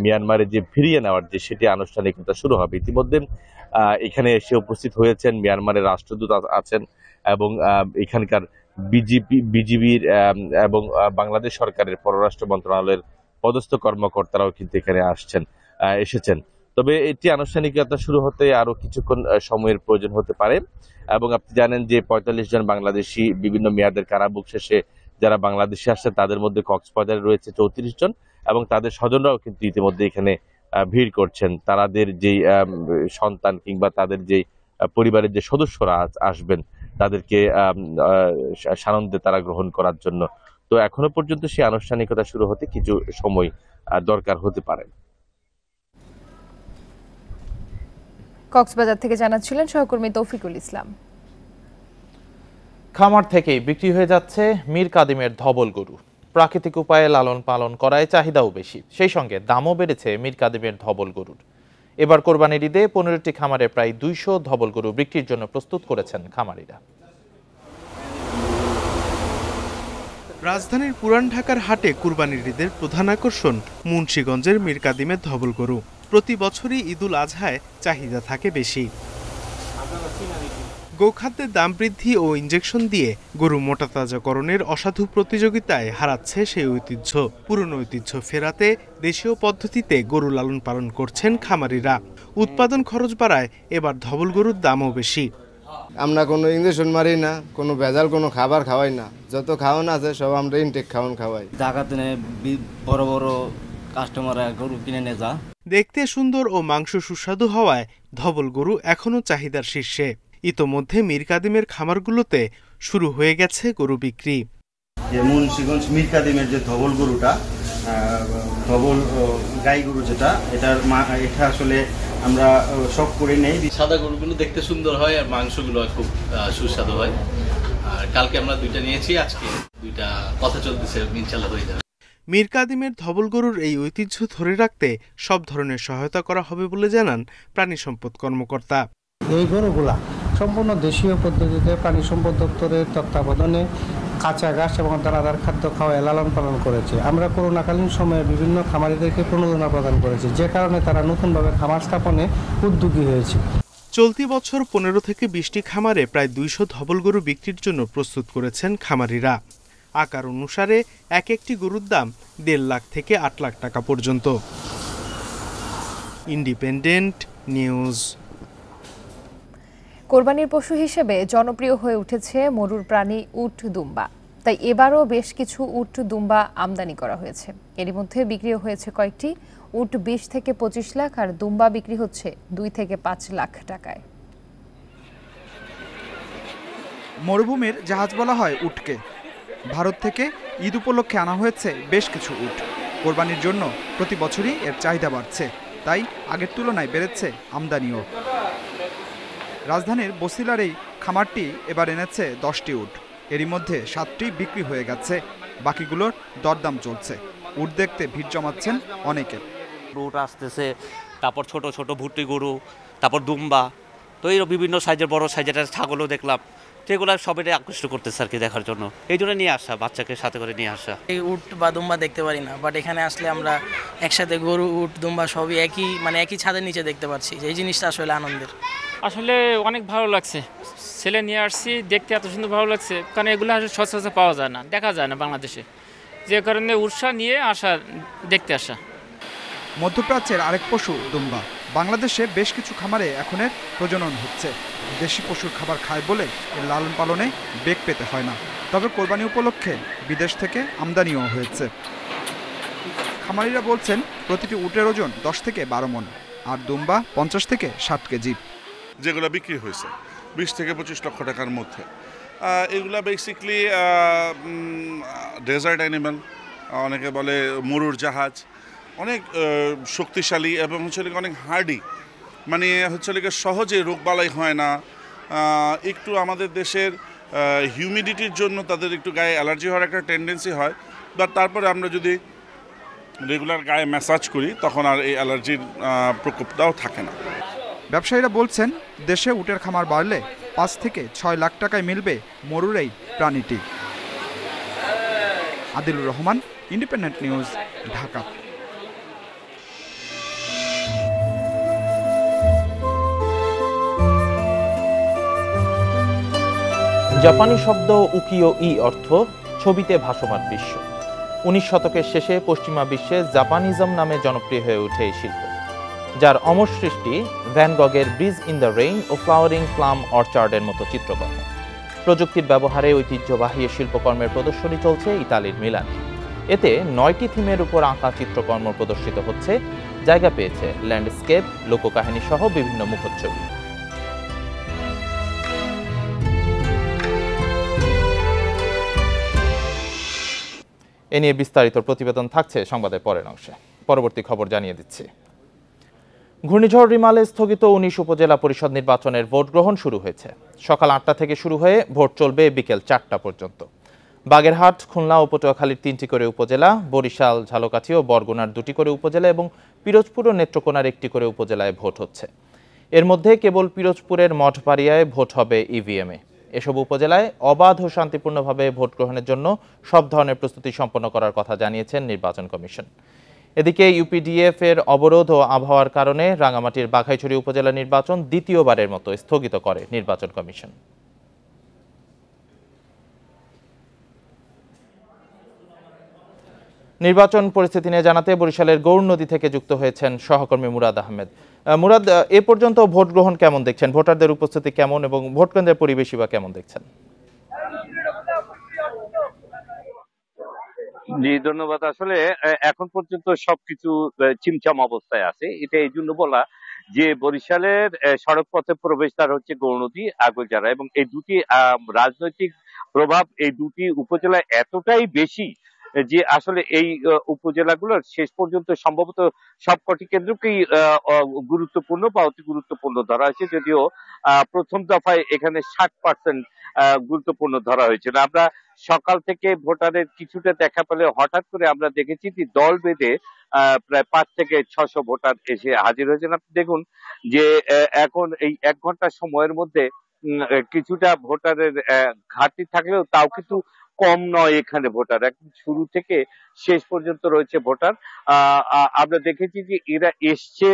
মিয়ানমারে যে ফিরিয়ে নেওয়ার যে সেটি আনুষ্ঠানিকতা শুরু হবে। ইতিমধ্যে এখানে এসে উপস্থিত হয়েছেন মিয়ানমারের রাষ্ট্রদূত আছেন এবং এখানকার বিজিবির এবং বাংলাদেশ সরকারের পররাষ্ট্র মন্ত্রণালয়ের পদস্থ কর্মকর্তারাও কিন্তু এখানে এসেছেন। তবে এটি আনুষ্ঠানিকতা শুরু হতে আরো কিছুক্ষণ সময়ের প্রয়োজন হতে পারে এবং আপনি জানেন যে 45 জন বাংলাদেশি বিভিন্ন মেয়াদের কারাভোগ শেষে যারা বাংলাদেশে আসছে তাদের মধ্যে কক্সবাজারে রয়েছে 34 জন এবং তাদের স্বজনরাও কিন্তু ইতিমধ্যে এখানে ভিড় করছেন তাদের যে সন্তান কিংবা তাদের যে পরিবারের যে সদস্যরা আসবেন তাদেরকে সানন্দে তারা গ্রহণ করার জন্য। তো এখনো পর্যন্ত সেই আনুষ্ঠানিকতা শুরু হতে কিছু সময় দরকার হতে পারে। কক্সবাজার থেকে জানাচ্ছিলেন সহকর্মী তৌফিকুল ইসলাম। খামার থেকেই বিক্রি হয়ে যাচ্ছে মীর কাদিমের ধবল গরু। প্রাকৃতিক উপায়ে লালন পালন করায় চাহিদাও বেশি, সেই সঙ্গে দামও বেড়েছে মীর কাদিমের ধবল গরুর। এবার কোরবানির ঈদে 15টি খামারে প্রায় 200 ধবল গরু বিক্রির জন্য প্রস্তুত করেছেন খামারিরা। রাজধানীর পুরান ঢাকার হাটে কুরবানির ঈদের প্রধান আকর্ষণ মুন্সিগঞ্জের মীর কাদিমের ধবল গরু। প্রতি বছরই ঈদুল আজহায় চাহিদা থাকে বেশি। গোখাদ্যের দাম বৃদ্ধি ও ইনজেকশন দিয়ে গরু মোটাতাজাকরণের অসাধু প্রতিযোগিতায় হারাচ্ছে সেই ঐতিহ্য। পুরনো ঐতিহ্য ফেরাতে দেশীয় পদ্ধতিতে গরু লালন পালন করছেন খামারিরা। উৎপাদন খরচ বাড়ায় এবার ধবল গরুর দামও বেশি। আমরা কোনো ইঞ্জেকশন মারি না, কোনো ভেজাল কোনো খাবার খাওয়াই না, যত খাওয়ান আছে সব আমরা ইনটেক খাওয়ান খাওয়াই। ঢাকাতে বড় বড় কাস্টমাররা গরু কিনে নিয়ে যা। দেখতে সুন্দর ও মাংস সুস্বাদু হওয়ায় ধবল গরু এখনো চাহিদার শীর্ষে। ইতোমধ্যে মীর কাদিমের খামারগুলোতে শুরু হয়ে গেছে গরু বিক্রি। মুন্সিগঞ্জ মীর কাদিমের যে ধবল গরুটা, ধবল গাই গরু যেটা, এটা আসলে আমরা সব করে নেই। সাদা গরুগুলো দেখতে সুন্দর হয় আর মাংসগুলো খুব সুস্বাদু হয়। আর কালকে আমরা 2টা নিয়েছি, আজকে 2টা কথা চলতেছে, ইনশাআল্লাহ হয়ে যাবে। মীর কাদিমের ধবল গরুর এই ঐতিহ্য ধরে রাখতে সব ধরনের সহায়তা করা হবে বলে জানান প্রাণী সম্পদ কর্মকর্তা। এই গরুগুলা সম্পূর্ণ দেশীয় পদ্ধতিতে প্রাণী সম্পদ দপ্তরের তত্ত্বাবধানে কাঁচা ঘাস এবং দানাদার খাদ্য খাওয়ায় লালন পালন করেছে। আমরা করোনাকালীন সময়ে বিভিন্ন খামারিদেরকে প্রণোদনা প্রদান করেছি, যে কারণে তারা নতুনভাবে খামার স্থাপনে উদ্যোগী হয়েছে। চলতি বছর 15 থেকে 20টি খামারে প্রায় 200 ধবল গরু বিক্রির জন্য প্রস্তুত করেছেন খামারিরা। আকার অনুসারে এক একটি গরুর দাম 1.5 লাখ থেকে 8 লাখ টাকা পর্যন্ত। Independent news. কোরবানির পশু হিসেবে জনপ্রিয় হয়ে উঠেছে মরুর প্রাণী উট দুম্বা। তাই এবারও বেশ কিছু উট দুম্বা আমদানি করা হয়েছে। এরই মধ্যে বিক্রিও হয়েছে কয়েকটি। উট 20 থেকে 25 লাখ আর দুম্বা বিক্রি হচ্ছে 2 থেকে 5 লাখ টাকায়। মরুভূমির জাহাজ বলা হয় উটকে। ভারত থেকে ঈদ উপলক্ষে আনা হয়েছে বেশ কিছু উট। কোরবানির জন্য প্রতি বছরই এর চাহিদা বাড়ছে, তাই আগের তুলনায় বেড়েছে আমদানিও। রাজধানীর বসিলার এই খামারটি এবার এনেছে 10টি উট। এরই মধ্যে 7টি বিক্রি হয়ে গেছে, বাকিগুলোর দরদাম চলছে। উট দেখতে ভিড় জমাচ্ছেন অনেকে। উট আসতেছে, তারপর ছোট ছোট ভুট্টি গরু, তারপর দুম্বা, তো এই বিভিন্ন সাইজের বড় সাইজের ছাগলও দেখলাম। সেগুলো সবাই আকৃষ্ট করতেছে আর কি দেখার জন্য, এই জন্য নিয়ে আসা, বাচ্চাকে সাথে করে নিয়ে আসা। এই উট বা দুম্বা দেখতে পারি না, বাট এখানে আসলে আমরা একসাথে গরু উট দুম্বা সবই একই ছাদের নিচে দেখতে পাচ্ছি। এই জিনিসটা আসলে আনন্দের। আসলে অনেক ভালো লাগছে, ছেলে নিয়ে আসছি, দেখতে এত সুন্দর ভালো লাগছে, কারণ এগুলো আসলে সচরাচর পাওয়া যায় না, দেখা যায় না বাংলাদেশে, যে কারণে উৎসাহ নিয়ে আসা, দেখতে আসা। মধ্যপ্রাচ্যের আরেক পশু দুম্বা। বাংলাদেশে বেশ কিছু খামারে এখন এর প্রজনন হচ্ছে। দেশি পশুর খাবার খায় বলে এর লালন পালনে বেগ পেতে হয় না। তবে কোরবানি উপলক্ষে বিদেশ থেকে আমদানিও হয়েছে। খামারিরা বলছেন প্রতিটি উটের ওজন 10 থেকে 12 মণ। আর দুম্বা 50 থেকে 60 কেজি। যেগুলো বিক্রি হয়েছে 20 থেকে 25 লক্ষ টাকার মধ্যে, এগুলা বেসিকলি ডেজার্ট অ্যানিমাল, অনেকে বলে মরুর জাহাজ, অনেক শক্তিশালী এবং হচ্ছে অনেক হার্ডি, মানে হচ্ছে সহজে রোগবালাই হয় না। একটু আমাদের দেশের হিউমিডিটির জন্য তাদের একটু গায়ে অ্যালার্জি হওয়ার একটা টেন্ডেন্সি হয়, বাট তারপরে আমরা যদি রেগুলার গায়ে ম্যাসাজ করি তখন আর এই অ্যালার্জির প্রকোপটাও থাকে না। ব্যবসায়ীরা বলছেন দেশে উটের খামার বাড়লে 5 থেকে 6 লাখ টাকায় মিলবে মরুর এই প্রাণীটি। Adilur Rahman, independent News, Dhaka. জাপানি শব্দ উকিও ই অর্থ ছবিতে ভাসমান বিশ্ব। 19 শতকের শেষে পশ্চিমা বিশ্বে জাপানিজম নামে জনপ্রিয় হয়ে ওঠে এই শিল্প, যার অমর সৃষ্টি ভ্যান গগের ব্রিজ ইন দ্য রেইন ও ফ্লাওয়ারিং প্লাম অর্চার্ডের মতো চিত্রকর্ম। প্রযুক্তির ব্যবহারে ঐতিহ্যবাহী শিল্পকর্মের প্রদর্শনী চলছে ইতালির মিলানে। এতে 9টি থিমের উপর আঁকা চিত্রকর্ম প্রদর্শিত হচ্ছে, জায়গা পেয়েছে ল্যান্ডস্কেপ, লোককাহিনী সহ বিভিন্ন মুখচ্ছবি। এ নিয়ে বিস্তারিত প্রতিবেদন থাকছে সংবাদের পরের অংশে। পরবর্তী খবর জানিয়ে দিচ্ছি। ঘূর্ণিঝড় রিমালে স্থগিত 19 উপজেলা পরিষদ নির্বাচনের ভোট গ্রহণ শুরু হয়েছে। সকাল 8টা থেকে শুরু হয়ে ভোট চলবে বিকেল 4টা পর্যন্ত। বাগেরহাট, খুলনা ও পটুয়াখালীর 3টি করে উপজেলা, বরিশাল, ঝালকাঠি ও বরগুনার 2টি করে উপজেলা এবং পিরোজপুর ও নেত্রকোনার 1টি করে উপজেলায় ভোট হচ্ছে। এর মধ্যে কেবল পিরোজপুরের মঠবাড়িয়ায় ভোট হবে ইভিএমে। এসব উপজেলায় অবাধ ও শান্তিপূর্ণভাবে ভোট গ্রহণের জন্য সব ধরনের প্রস্তুতি সম্পন্ন করার কথা জানিয়েছেন নির্বাচন কমিশন। এদিকে ইউপিডিএফ এর অবরোধ ও আবহাওয়ার কারণে রাঙামাটির বাঘাইছড়ি উপজেলা নির্বাচন দ্বিতীয়বারের মতো স্থগিত করে নির্বাচন কমিশন। নির্বাচন পরিস্থিতি নিয়ে জানাতে বরিশালের গৌর নদী থেকে যুক্ত হয়েছেন সহকর্মী মুরাদ আহমেদ। মুরাদ, এ পর্যন্ত ভোট গ্রহণ কেমন দেখছেন? ভোটারদের উপস্থিতি কেমন এবং ভোট কেন্দ্রের পরিবেশই বা কেমন দেখছেন? জি, ধন্যবাদ। আসলে এখন পর্যন্ত সবকিছু চিমচাম অবস্থায় আছে। এটা এই জন্য বলা যে বরিশালের সড়ক পথে প্রবেশদ্বার হচ্ছে গৌরনদী, আগলঝাড়া, এবং এই দুটি রাজনৈতিক প্রভাব এই দুটি উপজেলায় এতটাই বেশি যে আসলে এই উপজেলাগুলোর শেষ পর্যন্ত সম্ভবত সবকটি কেন্দ্রকেই গুরুত্বপূর্ণ বা অতি গুরুত্বপূর্ণ ধরা হয়েছে, যদিও প্রথম দফায় এখানে 60% গুরুত্বপূর্ণ ধরা হয়েছিল। আমরা সকাল থেকে ভোটারের কিছুটা দেখা পেলে হঠাৎ করে আমরা দেখেছি যে দল বেঁধে প্রায় 5 থেকে 600 ভোটার এসে হাজির হয়েছেন। আপনি দেখুন যে এখন এই 1 ঘন্টা সময়ের মধ্যে কিছুটা ভোটারের ঘাটতি থাকলেও তাও কিন্তু কম নয়। এখানে ভোটার একদম শুরু থেকে শেষ পর্যন্ত রয়েছে ভোটার। আমরা দেখেছি যে এরা এসছে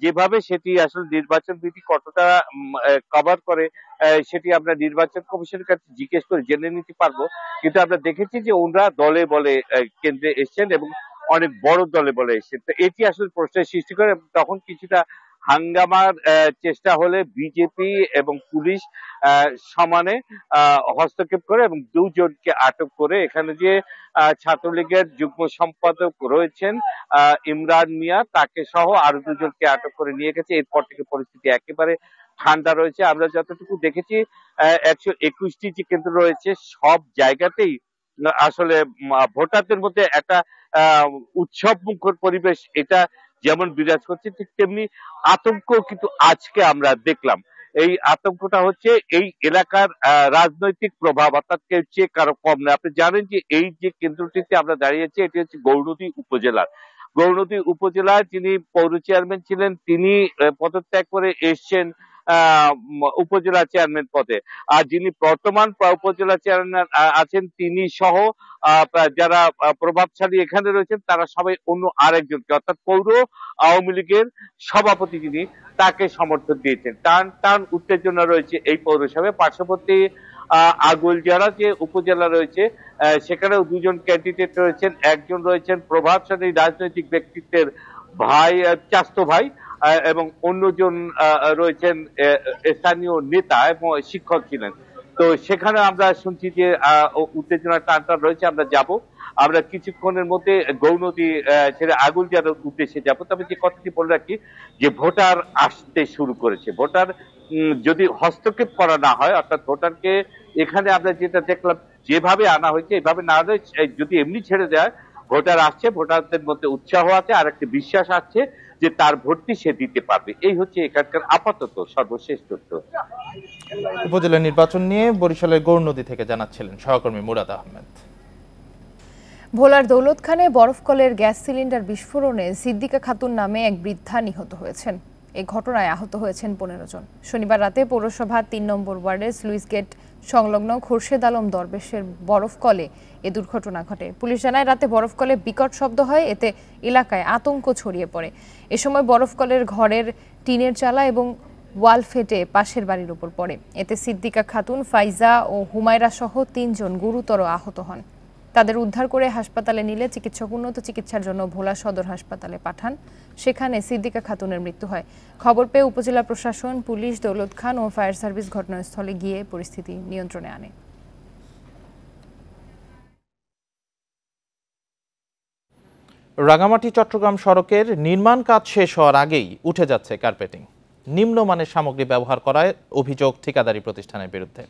যেভাবে, সেটি আসলে নির্বাচন বিধি কতটা কভার করে সেটি আমরা নির্বাচন কমিশনের কাছে জিজ্ঞেস করে জেনে নিতে পারবো। কিন্তু আমরা দেখেছি যে ওনারা দলে বলে কেন্দ্রে এসছেন এবং অনেক বড় দলে বলে এসছেন। তো এটি আসলে প্রশ্নের সৃষ্টি করে। তখন কিছুটা হাঙ্গামার চেষ্টা হলে বিজেপি এবং পুলিশ সমানে হস্তক্ষেপ করে এবং 2 জনকে আটক করে এখানে যে ছাত্রলীগের যুগ্ম সম্পাদক রয়েছেন ইমরান মিয়া, তাকে সহ আরো 2 জনকে আটক করে নিয়ে গেছে। এরপর থেকে পরিস্থিতি একেবারে ঠান্ডা রয়েছে। আমরা যতটুকু দেখেছি 121টি যে কেন্দ্র রয়েছে সব জায়গাতেই আসলে ভোটারদের মধ্যে একটা উৎসব মুখর পরিবেশ এটা যেমন বিরাজ করছে, ঠিক তেমনি আতঙ্ক কিন্তু আজকে আমরা দেখলাম। এই আতঙ্কটা হচ্ছে এই এলাকার রাজনৈতিক প্রভাব, অর্থাৎ কেউ চেয়ে কারো কম না। আপনি জানেন যে এই যে কেন্দ্রটিতে আমরা দাঁড়িয়েছি এটি হচ্ছে গৌরনদী উপজেলার। গৌরনদী উপজেলার যিনি পৌর চেয়ারম্যান ছিলেন তিনি পদত্যাগ করে এসছেন উপজেলা চেয়ারম্যান পদে, আর যিনি বর্তমান উপজেলা চেয়ারম্যান আছেন তিনি সহ যারা প্রভাবশালী এখানে রয়েছেন তারা সবাই অন্য আরেকজনকে, অর্থাৎ পৌর আওয়ামী লীগের সভাপতি যিনি তাকে সমর্থন দিয়েছেন। টান উত্তেজনা রয়েছে এই পৌরসভায়। পার্শ্ববর্তী আগলঝাড়া যে উপজেলা রয়েছে সেখানেও 2 জন ক্যান্ডিডেট রয়েছেন। একজন রয়েছেন প্রভাবশালী রাজনৈতিক ব্যক্তিত্বের ভাই, চাস্তো ভাই, এবং অন্যজন রয়েছেন স্থানীয় নেতা এবং শিক্ষক ছিলেন। তো সেখানে আমরা শুনছি যে উত্তেজনার টানটা রয়েছে। আমরা যাব আমরা কিছুক্ষণের মধ্যে গৌনদী ছেড়ে আগুলদিয়ার উদ্দেশ্যে যাব। তবে যে কথাটি বলে রাখি যে ভোটার আসতে শুরু করেছে, ভোটার যদি হস্তক্ষেপ করা না হয়, অর্থাৎ ভোটারকে এখানে আমরা যেটা দেখলাম যেভাবে আনা হয়েছে এভাবে না আনা, যদি এমনি ছেড়ে দেয় ভোটার আসছে, ভোটারদের মধ্যে উৎসাহ আছে আর একটা বিশ্বাস আছে যে তার ভোটটি সে দিতে পারবে। এই হচ্ছে এখানকার আপাতত সর্বশেষ তথ্য। উপজেলা নির্বাচন নিয়ে বরিশালের গৌরনদী থেকে জানাচ্ছিলেন সহকর্মী মুরাদ আহমেদ। ভোলার দৌলতখানে বরফকলের গ্যাস সিলিন্ডার বিস্ফোরণে সিদ্দিকা খাতুন নামে এক বৃদ্ধা নিহত হয়েছেন। এই ঘটনায় আহত হয়েছেন 15 জন। শনিবার রাতে পৌরসভার 3 নম্বর ওয়ার্ডের স্লুইস গেট সংলগ্ন খোরশেদ আলম দরবেশের বরফকলে এ দুর্ঘটনা ঘটে। পুলিশ জানায় রাতে বরফকলে বিকট শব্দ হয়, এতে এলাকায় আতঙ্ক ছড়িয়ে পড়ে। এ সময় বরফকলের ঘরের টিনের চালা এবং ওয়াল ফেটে পাশের বাড়ির উপর পড়ে। এতে সিদ্দিকা খাতুন, ফাইজা ও হুমায়রা সহ 3 জন গুরুতর আহত হন। তাদের উদ্ধার করে হাসপাতালে নিলে চিকিৎসক উন্নত চিকিৎসার জন্য ভোলা সদর হাসপাতালে পাঠান। সেখানে সিদ্দিকা খাতুনের মৃত্যু হয়। খবর পেয়ে উপজেলা প্রশাসন, পুলিশ, দৌলত খান ও ফায়ার সার্ভিস ঘটনাস্থলে গিয়ে পরিস্থিতি নিয়ন্ত্রণে আনে। রাঙামাটি চট্টগ্রাম সড়কের নির্মাণ কাজ শেষ হওয়ার আগেই উঠে যাচ্ছে কার্পেটিং। নিম্নমানের সামগ্রী ব্যবহার করায় অভিযোগ ঠিকাদারি প্রতিষ্ঠানের বিরুদ্ধে।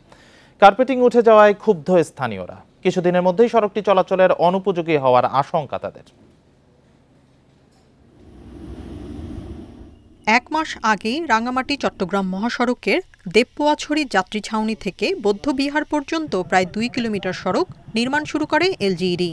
কার্পেটিং উঠে যাওয়ায় ক্ষুব্ধ স্থানীয়রা। কিছুদিনের মধ্যেই সড়কটি চলাচলের অনুপযোগী হওয়ার আশঙ্কা তাদের। 1 মাস আগে রাঙামাটি চট্টগ্রাম মহাসড়কের দেবপোয়াছড়ি যাত্রী ছাউনি থেকে বৌদ্ধবিহার পর্যন্ত প্রায় 2 কিলোমিটার সড়ক নির্মাণ শুরু করে এলজিইডি।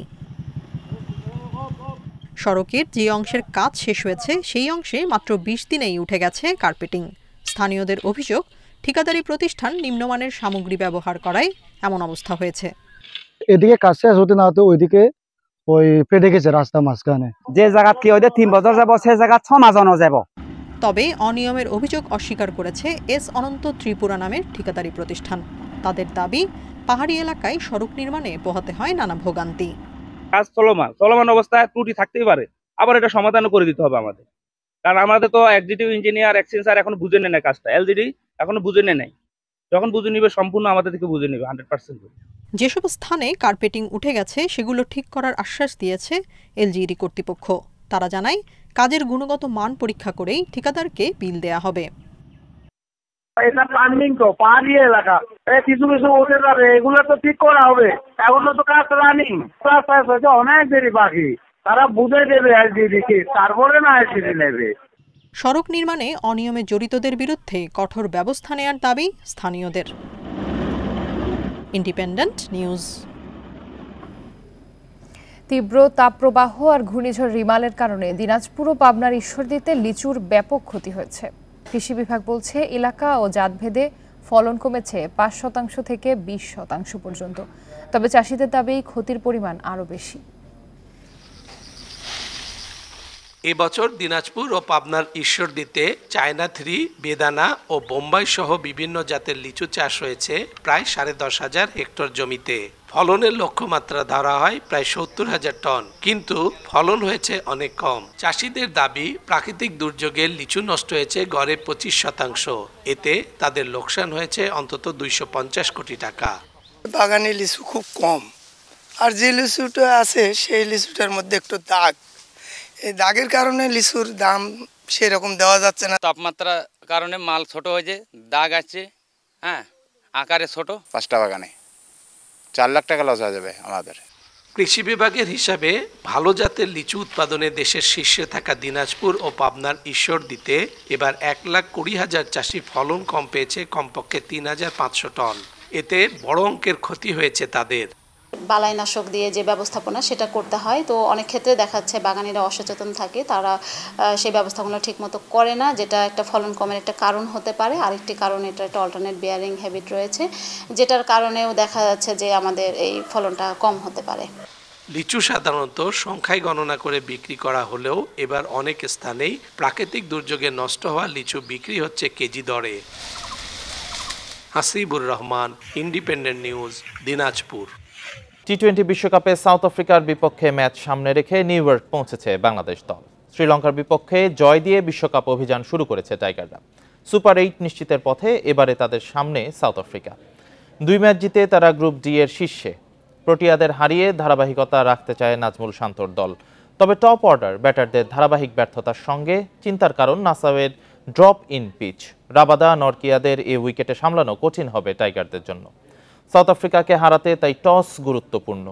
সড়কের যে অংশের কাজ শেষ হয়েছে সেই অংশে মাত্র 20 দিনেই উঠে গেছে কার্পেটিং। স্থানীয়দের অভিযোগ, ঠিকাদারি প্রতিষ্ঠান নিম্নমানের সামগ্রী ব্যবহার করায় এমন অবস্থা হয়েছে। এদিকে কাজ শেষ হতে না হতে ওইদিকে পেটে গেছে রাস্তা মাঝখানে। যে জায়গা কি ওই 3 বছর যাব সেই জায়গা 6 মাসও যাব। তবে অনিয়মের অভিযোগ অস্বীকার করেছে এস অনন্ত ত্রিপুরা নামের ঠিকাদারি প্রতিষ্ঠান। তাদের দাবি, পাহাড়ি এলাকায় সড়ক নির্মাণে পোহাতে হয় নানা ভোগান্তি। কাজ চলমান অবস্থায় ত্রুটি থাকতেই পারে, আবার এটা সমাধানও করে দিতে হবে আমাদের। কারণ আমাদের তো এক্সিকিউটিভ ইঞ্জিনিয়ার এক্সচেঞ্জার এখনো বুঝে নেয় না কাজটা, এলজিডি এখনো বুঝে নেয়। যখন বুঝে নিবে সম্পূর্ণ আমাদের থেকে বুঝে নিবে 100%। যেসব স্থানে কার্পেটিং উঠে গেছে সেগুলো ঠিক করার আশ্বাস দিয়েছে এলজিইডি কর্তৃপক্ষ। তারা জানায়, কাজের গুণগত মান পরীক্ষা করেই ঠিকাদারকে বিল দেয়া হবে। এটা প্ল্যানিং তো পাহাড়ি এলাকা, কিছু কিছু উঠে যাবে, এগুলো তো ঠিক করা হবে। এখনো তো কাজ রানিং, অনেক দেরি বাকি। তারা বুঝে দেবে এলজিইডিকে, তারপরে না এলজিইডি নেবে। সড়ক নির্মাণে অনিয়মে জড়িতদের বিরুদ্ধে কঠোর ব্যবস্থা নেয়ার দাবি স্থানীয়দের। Independent news. তীব্র তাপপ্রবাহ আর ঘূর্ণিঝড় রিমালের কারণে দিনাজপুর ও পাবনার ঈশ্বরদীতে লিচুর ব্যাপক ক্ষতি হয়েছে। কৃষি বিভাগ বলছে, এলাকা ও জাতভেদে ফলন কমেছে 5% থেকে 20% পর্যন্ত। তবে চাষিদের দাবি, ক্ষতির পরিমাণ আরও বেশি। এবছর দিনাজপুর ও পাবনার ঈশ্বরদীতে চায়না 3, বেদানা ও বোম্বাই সহ বিভিন্ন জাতের লিচু চাষ হয়েছে প্রায় 10,500 হেক্টর জমিতে। ফলনের লক্ষ্যমাত্রা ধরা হয় প্রায় 70,000 টন, কিন্তু ফলন হয়েছে অনেক কম। চাষিদের দাবি, প্রাকৃতিক দুর্যোগে লিচু নষ্ট হয়েছে গড়ে 25%। এতে তাদের লোকসান হয়েছে অন্তত 250 কোটি টাকা। বাগানে লিচু খুব কম, আর যে লিচুটা আছে সেই লিচুটার মধ্যে একটু দাগ। এই দাগের কারণে লিচুর দাম সেরকম দেওয়া যাচ্ছে না। তাপমাত্রার কারণে মাল ছোট হয়েছে, দাগ আছে, হ্যাঁ, আকারে ছোট। 5টা বাগানে 4 লাখ টাকা লস হয়ে যাবে আমাদের। কৃষি বিভাগের হিসাবে ভালো জাতের লিচু উৎপাদনে দেশের শীর্ষে থাকা দিনাজপুর ও পাবনার ঈশ্বরদীতে এবার 1,20,000 চাষি ফলন কম পেয়েছে কমপক্ষে 3,500 টন। এতে বড় অঙ্কের ক্ষতি হয়েছে তাদের। বালাইনাশক দিয়ে যে ব্যবস্থাপনা সেটা করতে হয়, তো অনেক ক্ষেত্রে দেখা যাচ্ছে বাগানিরা অসচেতন থাকে, তারা সেই ব্যবস্থাপনা ঠিকমতো করে না, যেটা একটা ফলন কমের একটা কারণ হতে পারে। আরেকটি কারণ, এটা একটা অল্টারনেট বিয়ারিং হ্যাবিট রয়েছে, যেটার কারণেও দেখা যাচ্ছে যে আমাদের এই ফলনটা কম হতে পারে। লিচু সাধারণত সংখ্যায় গণনা করে বিক্রি করা হলেও এবার অনেক স্থানেই প্রাকৃতিক দুর্যোগে নষ্ট হওয়া লিচু বিক্রি হচ্ছে কেজি দরে। Hasibur Rahman, independent news, Dinajpur. টি-20 বিশ্বকাপে সাউথ আফ্রিকার বিপক্ষে ম্যাচ সামনে রেখে নিউ ইয়র্ক পৌঁছেছে বাংলাদেশ দল। শ্রীলঙ্কার বিপক্ষে জয় দিয়ে বিশ্বকাপ অভিযান শুরু করেছে টাইগাররা। সুপার 8 নিশ্চিতের পথে এবারে তাদের সামনে সাউথ আফ্রিকা। 2 ম্যাচ জিতে তারা গ্রুপ ডি এর শীর্ষে। প্রোটিয়াদের হারিয়ে ধারাবাহিকতা রাখতে চায় নাজমুল শান্তর দল। তবে টপ অর্ডার ব্যাটারদের ধারাবাহিক ব্যর্থতার সঙ্গে চিন্তার কারণ নাসাউয়ের ড্রপ ইন পিচ। রাবাদা নরকিয়াদের এই উইকেটে সামলানো কঠিন হবে টাইগারদের জন্য। সাউথ আফ্রিকাকে হারাতে তাই টস গুরুত্বপূর্ণ।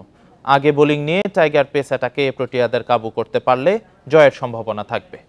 আগে বোলিং নিয়ে টাইগার পেস অ্যাটাকে প্রোটিয়াদের কাবু করতে পারলে জয়ের সম্ভাবনা থাকবে।